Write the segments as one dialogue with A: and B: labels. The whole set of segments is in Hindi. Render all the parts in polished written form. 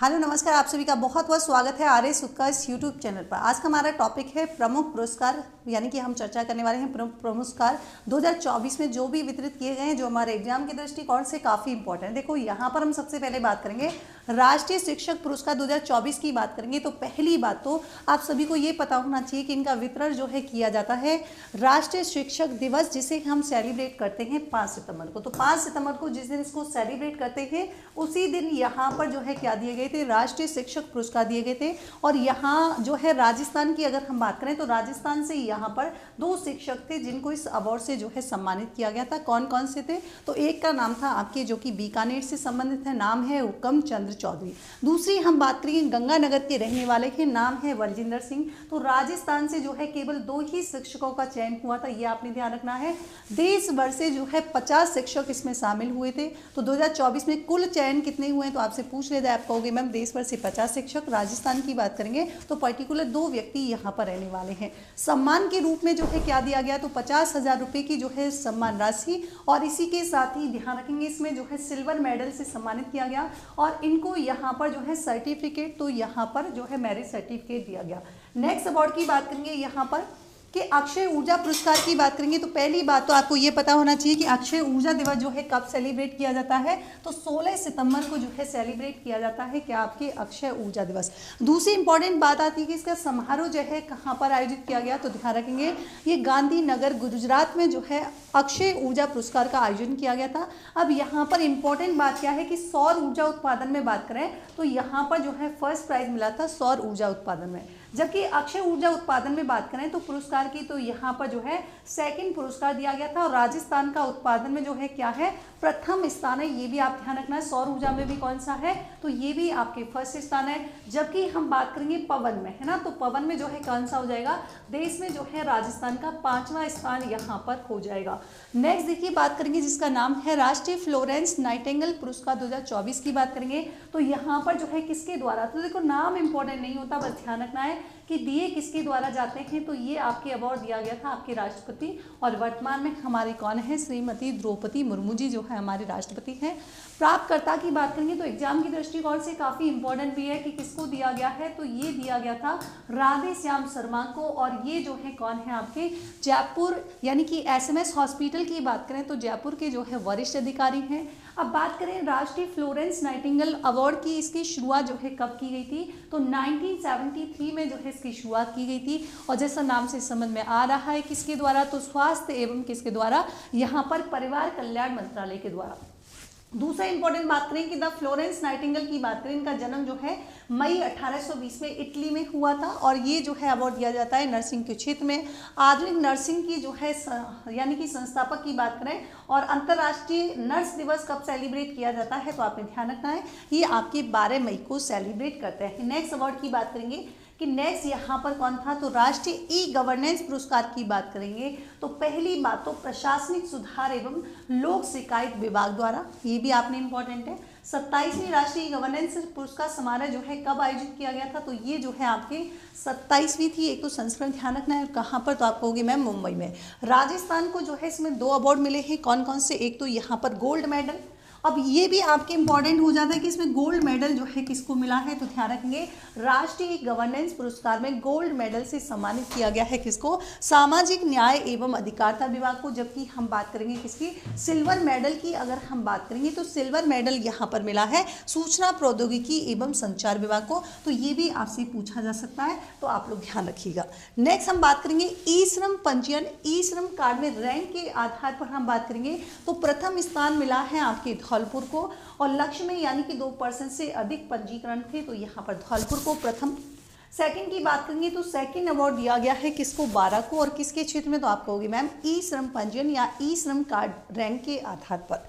A: हेलो नमस्कार, आप सभी का बहुत बहुत स्वागत है आर्य सुख का इस यूट्यूब चैनल पर। आज का हमारा टॉपिक है प्रमुख पुरस्कार, यानी कि हम चर्चा करने वाले हैं प्रमुख पुरस्कार 2024 में जो भी वितरित किए गए हैं, जो हमारे एग्जाम के दृष्टिकोण से काफ़ी इंपॉर्टेंट है। देखो यहाँ पर हम सबसे पहले बात करेंगे राष्ट्रीय शिक्षक पुरस्कार 2024 की बात करेंगे। तो पहली बात तो आप सभी को ये पता होना चाहिए कि इनका वितरण जो है किया जाता है राष्ट्रीय शिक्षक दिवस, जिसे हम सेलिब्रेट करते हैं 5 सितंबर को। तो 5 सितंबर को जिस दिन इसको सेलिब्रेट करते हैं उसी दिन यहाँ पर जो है क्या दिए गए थे, राष्ट्रीय शिक्षक पुरस्कार दिए गए थे। और यहाँ जो है राजस्थान की अगर हम बात करें तो राजस्थान से यहाँ पर 2 शिक्षक थे जिनको इस अवार्ड से जो है सम्मानित किया गया था। कौन कौन से थे? तो एक का नाम था आपके जो कि बीकानेर से संबंधित है, नाम है हुक्म चंद्र चौधरी। दूसरी हम बात करेंगे गंगानगर के रहने वाले के, नाम है बलजिंदर सिंह। तो राजस्थान से जो है केवल 2 ही शिक्षकों का चयन हुआ था, ये आपने ध्यान रखना है। देश भर से जो है 50 शिक्षक इसमें शामिल हुए थे। तो 2024 में कुल चयन कितने हुए हैं तो आपसे पूछ लेते हैं, आप कहोगे मैम देश भर से 50 शिक्षक। राजस्थान की बात करेंगे तो पर्टिकुलर 2 व्यक्ति यहाँ पर रहने वाले हैं। सम्मान के रूप में जो है क्या दिया गया, तो 50,000 रुपये की जो है सम्मान राशि, और इसी के साथ ही ध्यान रखेंगे इसमें जो है सिल्वर मेडल से सम्मानित किया गया। और इनको यहाँ पर जो है सर्टिफिकेट, तो यहाँ पर जो है मैरिज सर्टिफिकेट दिया गया। नेक्स्ट अवार्ड की बात करेंगे यहाँ पर कि अक्षय ऊर्जा पुरस्कार की बात करेंगे। तो पहली बात तो आपको ये पता होना चाहिए कि अक्षय ऊर्जा दिवस जो है कब सेलिब्रेट किया जाता है, तो 16 सितंबर को जो है सेलिब्रेट किया जाता है क्या, आपके अक्षय ऊर्जा दिवस। दूसरी इंपॉर्टेंट बात आती है कि इसका समारोह जो है कहाँ पर आयोजित किया गया, तो ध्यान रखेंगे ये गांधीनगर गुजरात में जो है अक्षय ऊर्जा पुरस्कार का आयोजन किया गया था। अब यहाँ पर इंपॉर्टेंट बात क्या है कि सौर ऊर्जा उत्पादन में बात करें तो यहाँ पर जो है फर्स्ट प्राइज मिला था सौर ऊर्जा उत्पादन में, जबकि अक्षय ऊर्जा उत्पादन में बात करें तो पुरस्कार की तो यहाँ पर जो है सेकंड पुरस्कार दिया गया था। और राजस्थान का उत्पादन में जो है क्या है, प्रथम स्थान है। ये भी आप ध्यान रखना है। सौर ऊर्जा में भी कौन सा है, तो ये भी आपके फर्स्ट स्थान है। जबकि हम बात करेंगे पवन में, है ना, तो पवन में जो है कौन सा हो जाएगा, देश में जो है राजस्थान का 5वां स्थान यहाँ पर हो जाएगा। नेक्स्ट देखिए बात करेंगे जिसका नाम है राष्ट्रीय फ्लोरेंस नाइटिंगेल पुरस्कार 2024 की बात करेंगे। तो यहाँ पर जो है किसके द्वारा, तो देखो नाम इंपॉर्टेंट नहीं होता, बस ध्यान रखना है कि दिए किसके द्वारा जाते हैं। तो ये आपके अवार्ड दिया गया था आपके राष्ट्रपति, और वर्तमान में हमारी कौन है, श्रीमती द्रौपदी मुर्मू जी जो है हमारे राष्ट्रपति हैं। प्राप्तकर्ता की बात करेंगे तो एग्जाम की दृष्टिकोण से काफ़ी इंपॉर्टेंट भी है कि किसको दिया गया है, तो ये दिया गया था राधे श्याम शर्मा को। और ये जो है कौन है, आपके जयपुर यानी कि SMS हॉस्पिटल की बात करें तो जयपुर के जो है वरिष्ठ अधिकारी हैं। अब बात करें राष्ट्रीय फ्लोरेंस नाइटिंगेल अवार्ड की, इसकी शुरुआत जो है कब की गई थी, तो 1973 में जो है इसकी शुरुआत की गई थी। और जैसा नाम से समझ में आ रहा है किसके द्वारा, तो स्वास्थ्य एवं किसके द्वारा, यहाँ पर परिवार कल्याण मंत्रालय के द्वारा। दूसरा इंपॉर्टेंट बात करें कि द फ्लोरेंस नाइटिंगेल की बात करें, इनका जन्म जो है मई 1820 में इटली में हुआ था। और ये जो है अवार्ड दिया जाता है नर्सिंग के क्षेत्र में। आधुनिक नर्सिंग की जो है यानी कि संस्थापक की बात करें, और अंतर्राष्ट्रीय नर्स दिवस कब सेलिब्रेट किया जाता है, तो आपने ध्यान रखना है ये आपके 12 मई को सेलिब्रेट करते हैं। नेक्स्ट अवार्ड की बात करेंगे कि नेक्स्ट यहाँ पर कौन था, तो राष्ट्रीय ई गवर्नेंस पुरस्कार की बात करेंगे। तो पहली बात तो प्रशासनिक सुधार एवं लोक शिकायत विभाग द्वारा, ये भी आपने इंपॉर्टेंट है। 27वीं राष्ट्रीय गवर्नेंस पुरस्कार समारोह जो है कब आयोजित किया गया था, तो ये जो है आपके 27वीं थी। एक तो संस्करण ध्यान रखना है, कहाँ पर, तो आप कहोगे मैम मुंबई में। राजस्थान को जो है इसमें 2 अवार्ड मिले हैं, कौन कौन से, एक तो यहाँ पर गोल्ड मेडल। अब ये भी आपके इंपॉर्टेंट हो जाता है कि इसमें गोल्ड मेडल जो है किसको मिला है, तो ध्यान रखेंगे राष्ट्रीय गवर्नेंस पुरस्कार में गोल्ड मेडल से सम्मानित किया गया है किसको, सामाजिक न्याय एवं अधिकारिता विभाग को। जबकि हम बात करेंगे किसकी, सिल्वर मेडल की अगर हम बात करेंगे तो सिल्वर मेडल यहाँ पर मिला है सूचना प्रौद्योगिकी एवं संचार विभाग को। तो ये भी आपसे पूछा जा सकता है, तो आप लोग ध्यान रखिएगा। नेक्स्ट हम बात करेंगे ई श्रम पंजीयन, ई श्रम कार्ड में रैंक के आधार पर हम बात करेंगे तो प्रथम स्थान मिला है आपके धौलपुर को। और लक्ष्य में यानी कि 2% से अधिक पंजीकरण थे, तो यहाँ पर धौलपुर को प्रथम। सेकंड की बात करेंगे तो सेकंड अवार्ड दिया गया है किसको, 12 को। और किसके क्षेत्र में, तो आप कहोगे मैम ई श्रम पंजीयन या ई श्रम कार्ड रैंक के आधार पर।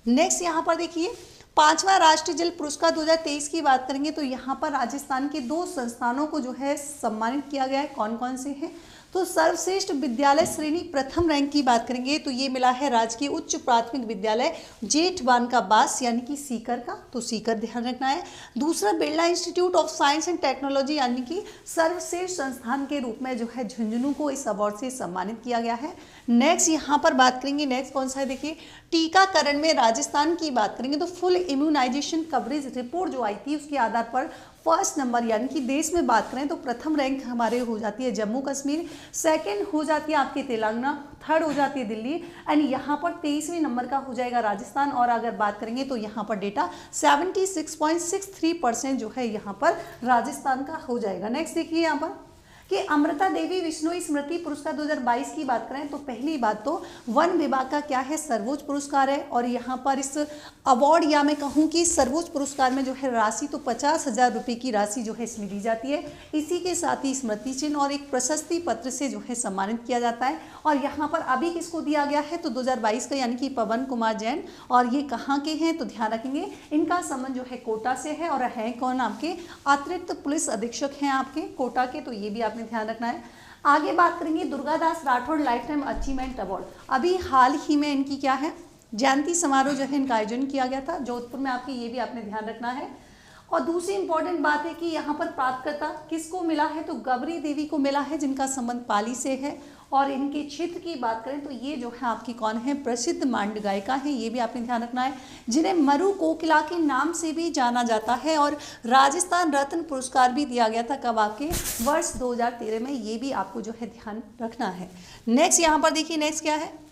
A: नेक्स्ट यहाँ पर देखिए 5वां राष्ट्रीय जल पुरस्कार 2023 की बात करेंगे तो यहाँ पर राजस्थान के 2 संस्थानों को जो है सम्मानित किया गया है। कौन कौन से हैं, तो सर्वश्रेष्ठ विद्यालय श्रेणी प्रथम रैंक की बात करेंगे तो ये मिला है राजकीय उच्च प्राथमिक विद्यालय जेठवान का बास यानी कि सीकर का, तो सीकर ध्यान रखना है। दूसरा Birla institute of science and technology यानी कि सर्वश्रेष्ठ संस्थान के रूप में जो है झुंझुनू को इस अवार्ड से सम्मानित किया गया है। नेक्स्ट यहाँ पर बात करेंगे, नेक्स्ट कौन सा है देखिए, टीकाकरण में राजस्थान की बात करेंगे तो फुल इम्यूनाइजेशन कवरेज रिपोर्ट जो आई थी उसके आधार पर फर्स्ट नंबर यानी कि देश में बात करें तो प्रथम रैंक हमारे हो जाती है जम्मू कश्मीर, सेकंड हो जाती है आपके तेलंगाना, थर्ड हो जाती है दिल्ली एंड यहाँ पर 23वें नंबर का हो जाएगा राजस्थान। और अगर बात करेंगे तो यहाँ पर डेटा 76.63% जो है यहाँ पर राजस्थान का हो जाएगा। नेक्स्ट देखिए यहाँ पर कि अमृता देवी विश्नोई स्मृति पुरस्कार 2022 की बात करें तो पहली बात तो वन विभाग का क्या है सर्वोच्च पुरस्कार है और यहाँ पर इस अवार्ड या मैं कहूँ कि सर्वोच्च पुरस्कार में जो है राशि तो 50,000 रुपये की राशि जो है इसमें दी जाती है। इसी के साथ ही स्मृति चिन्ह और एक प्रशस्ति पत्र से जो है सम्मानित किया जाता है। और यहाँ पर अभी किसको दिया गया है तो 2022 का यानी कि पवन कुमार जैन, और ये कहाँ के हैं तो ध्यान रखेंगे इनका संबंध जो है कोटा से है और है कौन, आपके अतिरिक्त पुलिस अधीक्षक हैं आपके कोटा के, तो ये भी आपने ध्यान रखना है। आगे बात करेंगे Durgadas Rathore life time achievement award, अभी हाल ही में इनकी क्या है जयंती समारोह जो है इनका आयोजन किया गया था जोधपुर में आपके, ये भी आपने ध्यान रखना है। और दूसरी इंपॉर्टेंट बात है कि यहाँ पर प्राप्तकर्ता किसको मिला है तो गौरी देवी को मिला है जिनका संबंध पाली से है। और इनके क्षेत्र की बात करें तो ये जो है आपकी कौन है प्रसिद्ध मांड गायिका है, ये भी आपने ध्यान रखना है, जिन्हें मरु कोकिला के नाम से भी जाना जाता है। और राजस्थान रत्न पुरस्कार भी दिया गया था कब आपके वर्ष 2013 में, ये भी आपको जो है ध्यान रखना है। नेक्स्ट यहाँ पर देखिए नेक्स्ट क्या है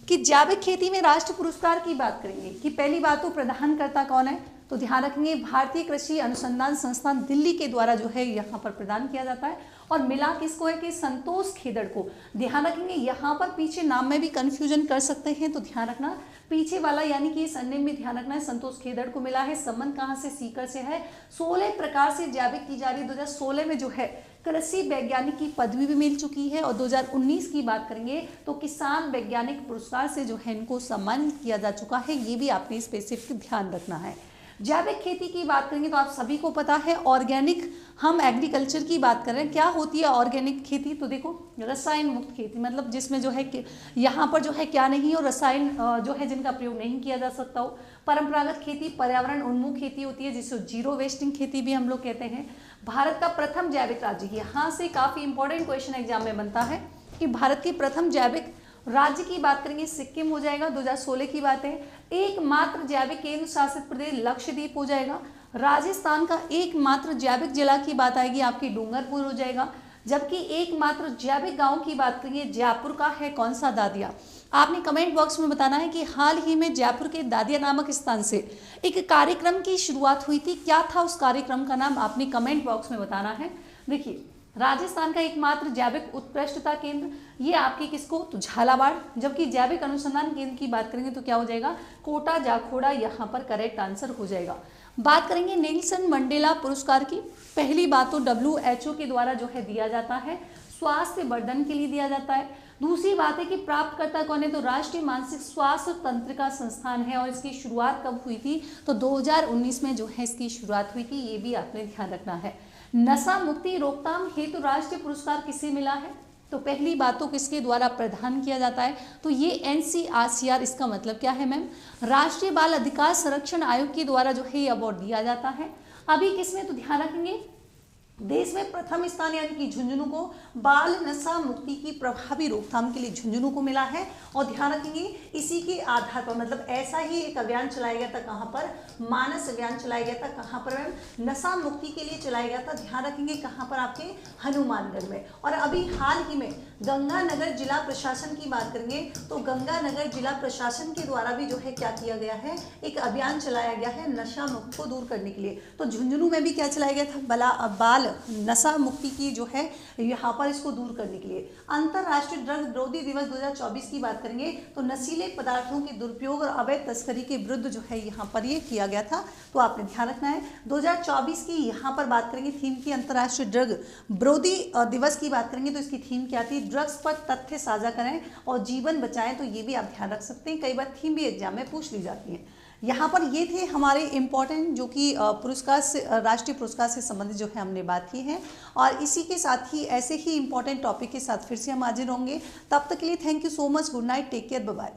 A: कि जैविक खेती में राष्ट्र पुरस्कार की बात करेंगे कि पहली बात तो प्रदानकर्ता कौन है तो ध्यान रखेंगे भारतीय कृषि अनुसंधान संस्थान दिल्ली के द्वारा जो है यहाँ पर प्रदान किया जाता है। और मिला किसको है कि संतोष खेदड़ को। ध्यान रखेंगे यहाँ पर पीछे नाम में भी कंफ्यूजन कर सकते हैं तो ध्यान रखना पीछे वाला यानी कि सरनेम में ध्यान रखना है, संतोष खेदड़ को मिला है। संबंध कहाँ से, सीकर से है। 16 प्रकार से जैविक की जा रही है। 2016 में जो है कृषि वैज्ञानिक की पदवी भी मिल चुकी है। और 2019 की बात करेंगे तो किसान वैज्ञानिक पुरस्कार से जो है इनको सम्मानित किया जा चुका है, ये भी आपने स्पेसिफिक ध्यान रखना है। जैविक खेती की बात करेंगे तो आप सभी को पता है ऑर्गेनिक, हम एग्रीकल्चर की बात कर रहे हैं। क्या होती है ऑर्गेनिक खेती तो देखो रसायन मुक्त खेती, मतलब जिसमें जो है यहाँ पर जो है क्या नहीं हो, रसायन जो है जिनका प्रयोग नहीं किया जा सकता हो। परंपरागत खेती पर्यावरण उन्मुख खेती होती है जिसे जीरो वेस्टिंग खेती भी हम लोग कहते हैं। भारत का प्रथम जैविक राज्य, यहाँ से काफ़ी इंपॉर्टेंट क्वेश्चन एग्जाम में बनता है कि भारत के प्रथम जैविक राज्य की बात करेंगे सिक्किम हो जाएगा, 2016 की बात है। एकमात्र जैविक केंद्र शासित प्रदेश लक्षद्वीप हो जाएगा। राजस्थान का एकमात्र जैविक जिला की बात आएगी आपकी डूंगरपुर हो जाएगा। जबकि एकमात्र जैविक गांव की बात करेंगे जयपुर का है कौन सा, दादिया। आपने कमेंट बॉक्स में बताना है कि हाल ही में जयपुर के दादिया नामक स्थान से एक कार्यक्रम की शुरुआत हुई थी, क्या था उस कार्यक्रम का नाम, आपने कमेंट बॉक्स में बताना है। देखिए राजस्थान का एकमात्र जैविक उत्कृष्टता केंद्र ये आपकी किसको तो झालावाड़। जबकि जैविक अनुसंधान केंद्र की बात करेंगे तो क्या हो जाएगा कोटा जाखोड़ा, यहाँ पर करेक्ट आंसर हो जाएगा। बात करेंगे नेल्सन मंडेला पुरस्कार की, पहली बात तो WHO के द्वारा जो है दिया जाता है, स्वास्थ्य वर्धन के लिए दिया जाता है। दूसरी बात है कि प्राप्तकर्ता कौन है तो राष्ट्रीय मानसिक स्वास्थ्य तंत्रिका संस्थान है। और इसकी शुरुआत कब हुई थी तो 2019 में जो है इसकी शुरुआत हुई थी, ये भी आपने ध्यान रखना है। नशा मुक्ति रोकथाम हेतु राष्ट्रीय पुरस्कार किसे मिला है तो पहली बात तो किसके द्वारा प्रदान किया जाता है तो ये NCRCR, इसका मतलब क्या है मैम, राष्ट्रीय बाल अधिकार संरक्षण आयोग के द्वारा जो है ये अवार्ड दिया जाता है। अभी किसमें तो ध्यान रखेंगे देश में प्रथम स्थान यानी कि झुंझुनू को बाल नशा मुक्ति की प्रभावी रोकथाम के लिए झुंझुनू को मिला है। और ध्यान रखेंगे इसी के आधार पर मतलब ऐसा ही एक अभियान चलाया गया था, कहाँ पर मानस अभियान चलाया गया था, कहाँ पर मैम नशा मुक्ति के लिए चलाया गया था। ध्यान रखेंगे कहाँ पर आपके हनुमानगढ़ में। और अभी हाल ही में गंगानगर जिला प्रशासन की बात करेंगे तो गंगानगर जिला प्रशासन के द्वारा भी जो है क्या किया गया है एक अभियान चलाया गया है नशा मुक्त को दूर करने के लिए। तो झुंझुनू में भी क्या चलाया गया था बाल नशा मुक्ति की जो है यहाँ पर इसको दूर करने के लिए। अंतरराष्ट्रीय ड्रग विरोधी दिवस 2024 की बात करेंगे तो नशीले पदार्थों के दुरुपयोग और अवैध तस्करी के विरुद्ध जो है यहाँ पर ये किया गया था, तो आपने ध्यान रखना है। 2024 की यहाँ पर बात करेंगे थीम की अंतरराष्ट्रीय ड्रग विरोधी दिवस की बात करेंगे तो इसकी थीम क्या थी, ड्रग्स पर तथ्य साझा करें और जीवन बचाएं, तो ये भी आप ध्यान रख सकते हैं। कई बार थीम भी एग्जाम में पूछ ली जाती है। यहाँ पर ये थे हमारे इम्पोर्टेंट जो कि पुरस्कार से, राष्ट्रीय पुरस्कार से संबंधित जो है हमने बात की है। और इसी के साथ ही ऐसे ही इम्पोर्टेंट टॉपिक के साथ फिर से हम हाजिर होंगे। तब तक के लिए thank you so much, good night, take care, bye bye.